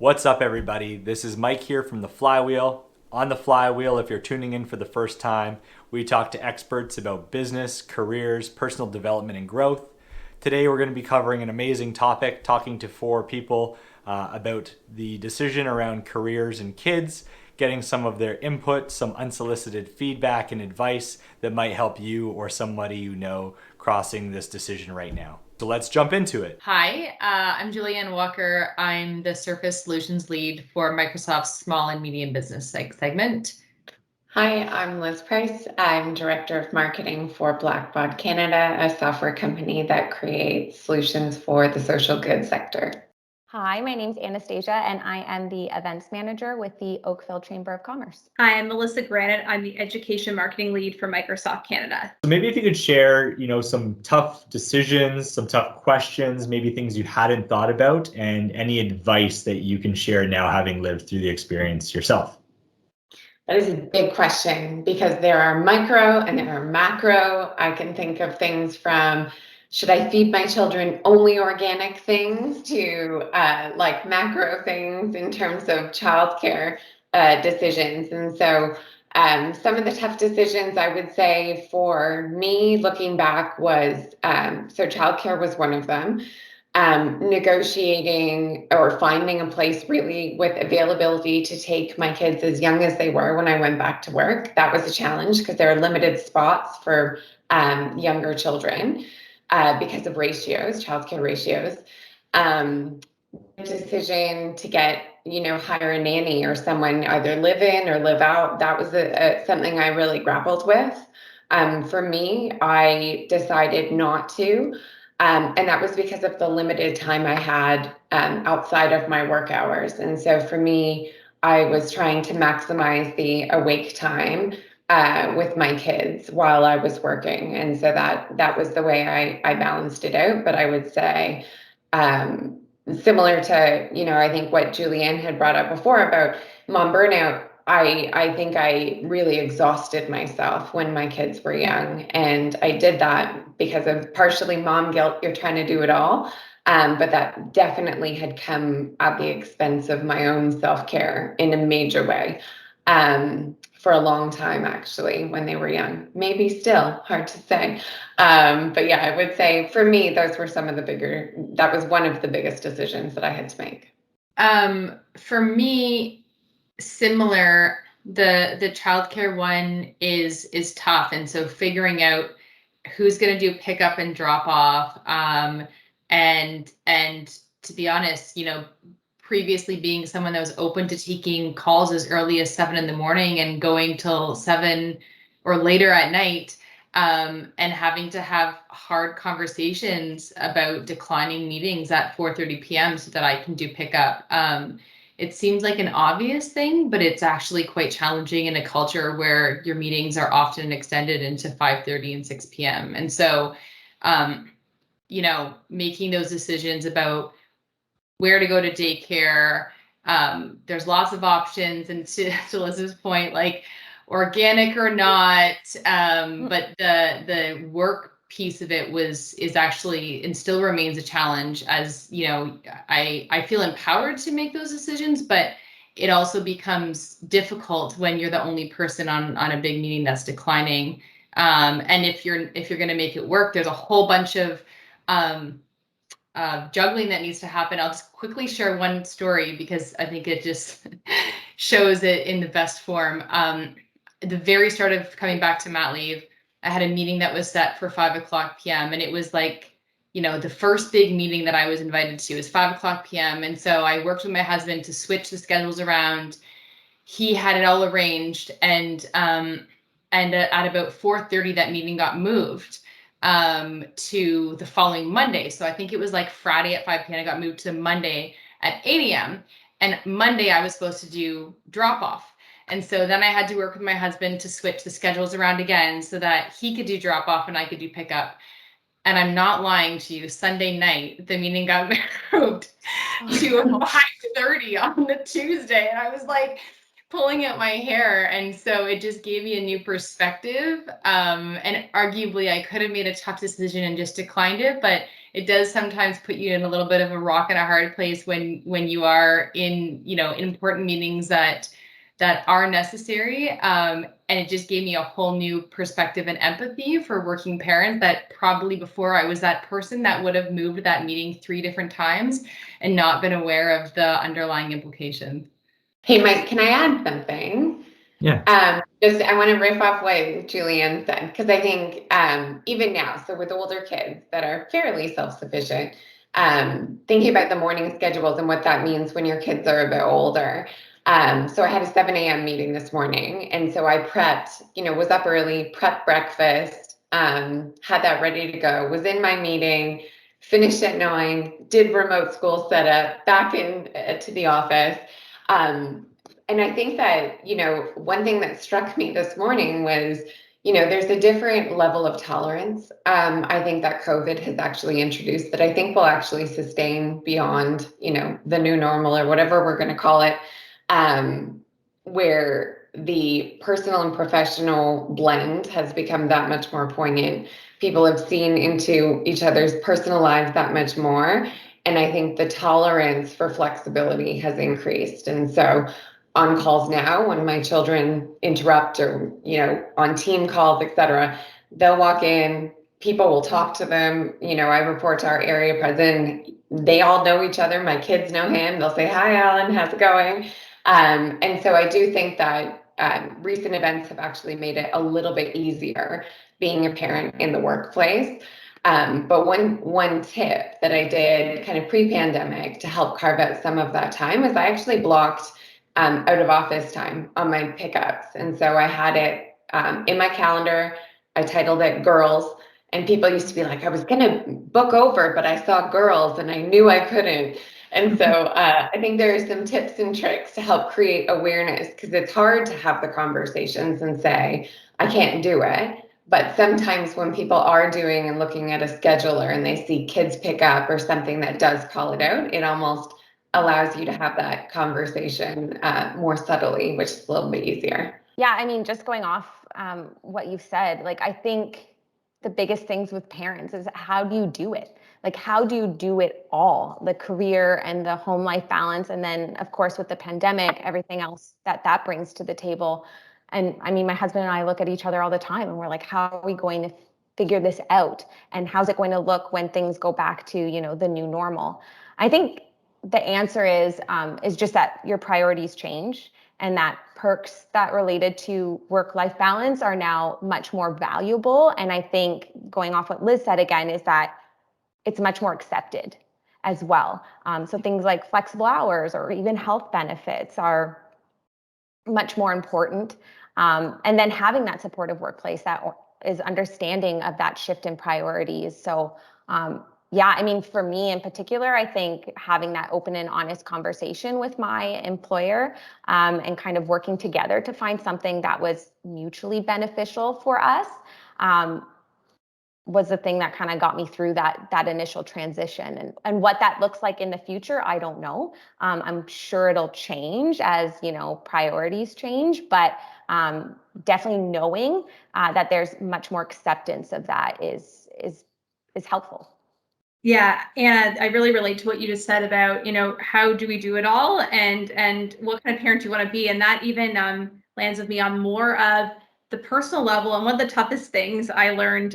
What's up, everybody? This is Mike here from The Flywheel. On The Flywheel, if you're tuning in for the first time, we talk to experts about business, careers, personal development, and growth. Today, we're going to be covering an amazing topic, talking to four people about the decision around careers and kids, getting some of their input, some unsolicited feedback and advice that might help you or somebody you know crossing this decision right now. So let's jump into it. Hi, I'm Julianne Walker. I'm the Surface Solutions Lead for Microsoft's Small and Medium Business segment. Hi, I'm Liz Price. I'm Director of Marketing for Blackbaud Canada, a software company that creates solutions for the social goods sector. Hi, my name's Anastasia, and I am the Events Manager with the Oakville Chamber of Commerce. Hi, I'm Melissa Granite. I'm the Education Marketing Lead for Microsoft Canada. So maybe if you could share, some tough decisions, some tough questions, maybe things you hadn't thought about, and any advice that you can share now having lived through the experience yourself. That is a big question because there are micro and there are macro. I can think of things from should I feed my children only organic things to like macro things in terms of childcare decisions. And so some of the tough decisions I would say for me looking back was, so childcare was one of them. Negotiating or finding a place really with availability to take my kids as young as they were when I went back to work. That was a challenge because there are limited spots for younger children because of ratios, childcare ratios. Decision to get, hire a nanny or someone either live in or live out. That was something I really grappled with. For me, I decided not to. And that was because of the limited time I had outside of my work hours. And so for me, I was trying to maximize the awake time with my kids while I was working. And so that was the way I balanced it out. But I would say, similar to, I think what Julianne had brought up before about mom burnout, I think I really exhausted myself when my kids were young. And I did that because of partially mom guilt. You're trying to do it all. But that definitely had come at the expense of my own self-care in a major way. For a long time, actually, when they were young, maybe still hard to say. But yeah, I would say for me, that was one of the biggest decisions that I had to make. For me, similar, the childcare one is tough. And so figuring out who's going to do pick up and drop off. And to be honest, previously being someone that was open to taking calls as early as 7 a.m. and going till 7 or later at night, and having to have hard conversations about declining meetings at 4:30 p.m. so that I can do pickup. It seems like an obvious thing, but it's actually quite challenging in a culture where your meetings are often extended into 5:30 and 6 p.m. And so, making those decisions about where to go to daycare. There's lots of options, and to Liz's point, like organic or not, but the work piece of it is actually and still remains a challenge. As I feel empowered to make those decisions, but it also becomes difficult when you're the only person on a big meeting that's declining. And if you're going to make it work, there's a whole bunch of juggling that needs to happen. I'll just quickly share one story because I think it just shows it in the best form. At the very start of coming back to mat leave, I had a meeting that was set for 5:00 p.m. and it was like, the first big meeting that I was invited to is 5:00 p.m. And so I worked with my husband to switch the schedules around. He had it all arranged, and at about 4:30 that meeting got moved to the following Monday. So I think it was like Friday at 5 p.m. I got moved to Monday at 8 a.m. And Monday I was supposed to do drop off. And so then I had to work with my husband to switch the schedules around again so that he could do drop off and I could do pickup. And I'm not lying to you, Sunday night, the meeting got moved to 5:30 on the Tuesday. And I was like, pulling at my hair. And so it just gave me a new perspective. And arguably I could have made a tough decision and just declined it, but it does sometimes put you in a little bit of a rock and a hard place when you are in, important meetings that are necessary. And it just gave me a whole new perspective and empathy for working parents that probably before I was that person that would have moved that meeting 3 different times and not been aware of the underlying implications. Hey, Mike, can I add something? Yeah. I want to riff off what Julianne said, because I think even now, so with older kids that are fairly self-sufficient, thinking about the morning schedules and what that means when your kids are a bit older. So I had a 7 a.m. meeting this morning, and so I prepped, was up early, prepped breakfast, had that ready to go, was in my meeting, finished at 9, did remote school setup, back in to the office. And I think that, one thing that struck me this morning was, there's a different level of tolerance. I think that COVID has actually introduced that I think will actually sustain beyond, the new normal or whatever we're going to call it, where the personal and professional blend has become that much more poignant. People have seen into each other's personal lives that much more. And I think the tolerance for flexibility has increased. And so on calls now, when my children interrupt or, on team calls, etc., they'll walk in, people will talk to them. I report to our area president. They all know each other. My kids know him. They'll say, "Hi, Alan, how's it going?" And so I do think that recent events have actually made it a little bit easier being a parent in the workplace. But one tip that I did kind of pre-pandemic to help carve out some of that time is I actually blocked out of office time on my pickups. And so I had it in my calendar. I titled it Girls. And people used to be like, I was going to book over, but I saw girls and I knew I couldn't. And so I think there are some tips and tricks to help create awareness, because it's hard to have the conversations and say, I can't do it. But sometimes when people are doing and looking at a scheduler and they see kids pick up or something that does call it out, it almost allows you to have that conversation more subtly, which is a little bit easier. Yeah, I mean, just going off what you've said, like, I think the biggest things with parents is how do you do it? Like, how do you do it all? The career and the home life balance. And then, of course, with the pandemic, everything else that brings to the table. And I mean, my husband and I look at each other all the time and we're like, how are we going to figure this out? And how's it going to look when things go back to, the new normal? I think the answer is just that your priorities change, and that perks that related to work-life balance are now much more valuable. And I think, going off what Liz said again, is that it's much more accepted as well. So things like flexible hours or even health benefits are much more important. And then having that supportive workplace that is understanding of that shift in priorities. So yeah, I mean, for me in particular, I think having that open and honest conversation with my employer and kind of working together to find something that was mutually beneficial for us was the thing that kind of got me through that initial transition. And what that looks like in the future, I don't know. I'm sure it'll change as, priorities change, but definitely knowing that there's much more acceptance of that is helpful. Yeah, and I really relate to what you just said about, how do we do it all, and what kind of parent do you want to be, and that even lands with me on more of the personal level. And one of the toughest things I learned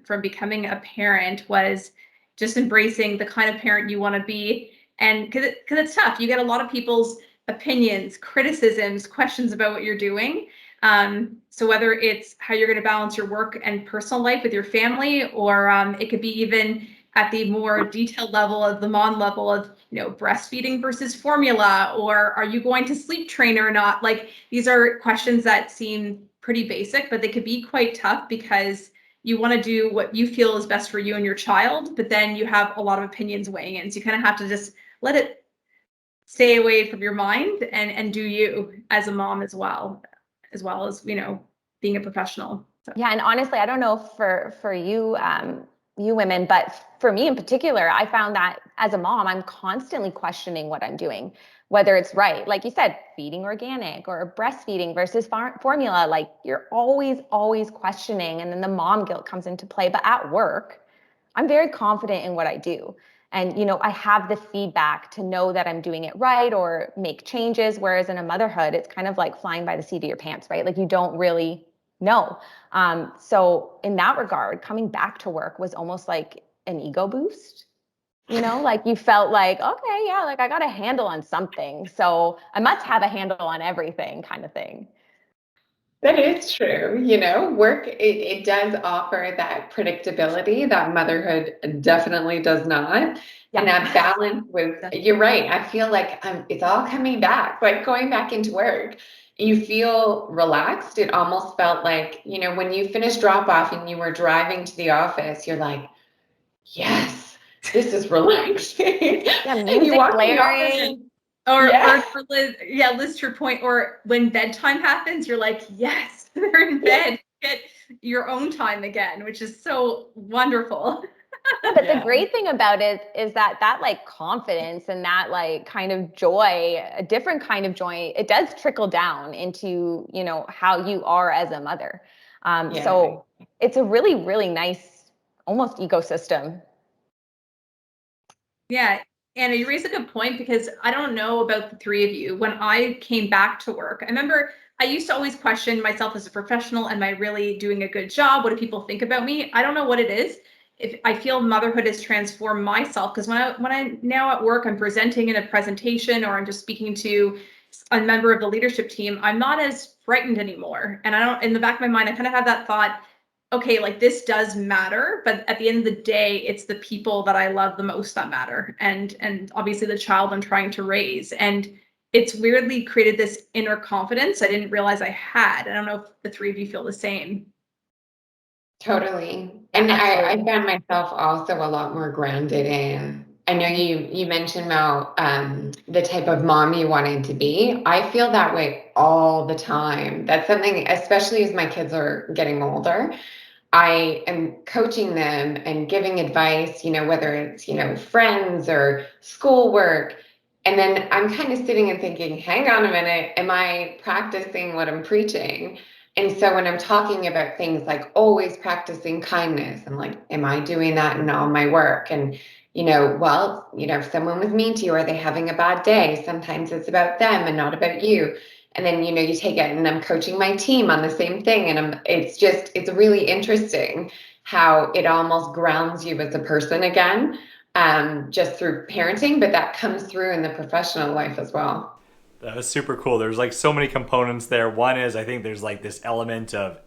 from becoming a parent was just embracing the kind of parent you want to be, and because it's tough. You get a lot of people's opinions, criticisms, questions about what you're doing. So whether it's how you're going to balance your work and personal life with your family, or it could be even at the more detailed level of the mom level of, breastfeeding versus formula, or are you going to sleep train or not? Like, these are questions that seem pretty basic, but they could be quite tough because you want to do what you feel is best for you and your child, but then you have a lot of opinions weighing in. So you kind of have to just let it stay away from your mind and do you as a mom as well as, being a professional. So. Yeah. And honestly, I don't know for you, you women, but for me in particular, I found that as a mom, I'm constantly questioning what I'm doing, whether it's right. Like you said, feeding organic or breastfeeding versus formula, like you're always questioning. And then the mom guilt comes into play. But at work, I'm very confident in what I do. And, I have the feedback to know that I'm doing it right or make changes. Whereas in a motherhood, it's kind of like flying by the seat of your pants, right? Like you don't really know. So in that regard, coming back to work was almost like an ego boost. Like you felt like, okay, yeah, like I got a handle on something. So I must have a handle on everything kind of thing. That is true. Work, it does offer that predictability that motherhood definitely does not. Yeah. And that balance you're right. I feel like it's all coming back, like going back into work. You feel relaxed. It almost felt like, when you finished drop off and you were driving to the office, you're like, yes, this is relaxing. Yeah, And you music walk in the office blaring. Liz, Liz, to your point, or when bedtime happens, you're like, yes, they're in bed. Get your own time again, which is so wonderful. But the great thing about it is that like confidence and that like kind of joy, a different kind of joy, it does trickle down into, how you are as a mother. So it's a really, really nice, almost ecosystem. Yeah. Anna, you raise a good point because I don't know about the three of you. When I came back to work, I remember I used to always question myself as a professional. Am I really doing a good job? What do people think about me? I don't know what it is. If I feel motherhood has transformed myself, because when I now at work, I'm presenting in a presentation or I'm just speaking to a member of the leadership team, I'm not as frightened anymore. And I don't, in the back of my mind, I kind of have that thought, okay, like this does matter, but at the end of the day, it's the people that I love the most that matter. And obviously the child I'm trying to raise. And it's weirdly created this inner confidence I didn't realize I had. I don't know if the three of you feel the same. Totally. Yeah, And I absolutely. found myself also a lot more grounded in. I know you mentioned about the type of mom you wanted to be. I feel that way all the time. That's something, especially as my kids are getting older. I am coaching them and giving advice, whether it's, friends or schoolwork. And then I'm kind of sitting and thinking, hang on a minute, am I practicing what I'm preaching? And so when I'm talking about things like always practicing kindness, I'm like, am I doing that in all my work? And, if someone was mean to you, are they having a bad day? Sometimes it's about them and not about you. And then, you take it and I'm coaching my team on the same thing. And it's really interesting how it almost grounds you as a person again, just through parenting, but that comes through in the professional life as well. That was super cool. There's like so many components there. One is I think there's like this element of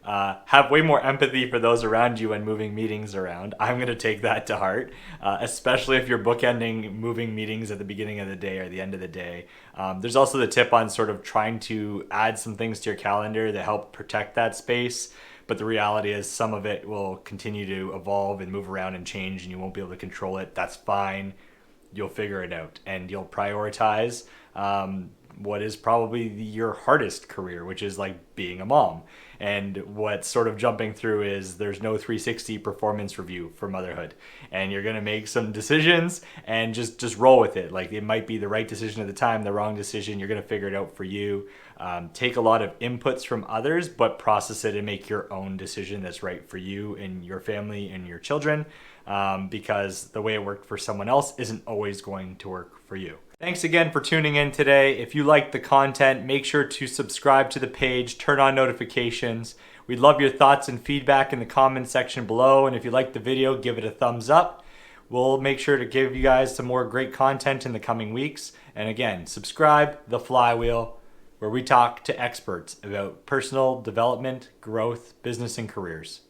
have way more empathy for those around you when moving meetings around. I'm going to take that to heart, especially if you're bookending moving meetings at the beginning of the day or the end of the day. There's also the tip on sort of trying to add some things to your calendar that help protect that space. But the reality is some of it will continue to evolve and move around and change and you won't be able to control it. That's fine. You'll figure it out and you'll prioritize what is probably your hardest career, which is like being a mom. And what's sort of jumping through is there's no 360 performance review for motherhood. And you're going to make some decisions and just roll with it. Like it might be the right decision at the time, the wrong decision. You're going to figure it out for you. Take a lot of inputs from others, but process it and make your own decision that's right for you and your family and your children. Because the way it worked for someone else isn't always going to work for you. Thanks again for tuning in today. If you like the content, make sure to subscribe to the page, turn on notifications. We'd love your thoughts and feedback in the comment section below. And if you like the video, give it a thumbs up. We'll make sure to give you guys some more great content in the coming weeks. And again, subscribe, The Flywheel, where we talk to experts about personal development, growth, business, and careers.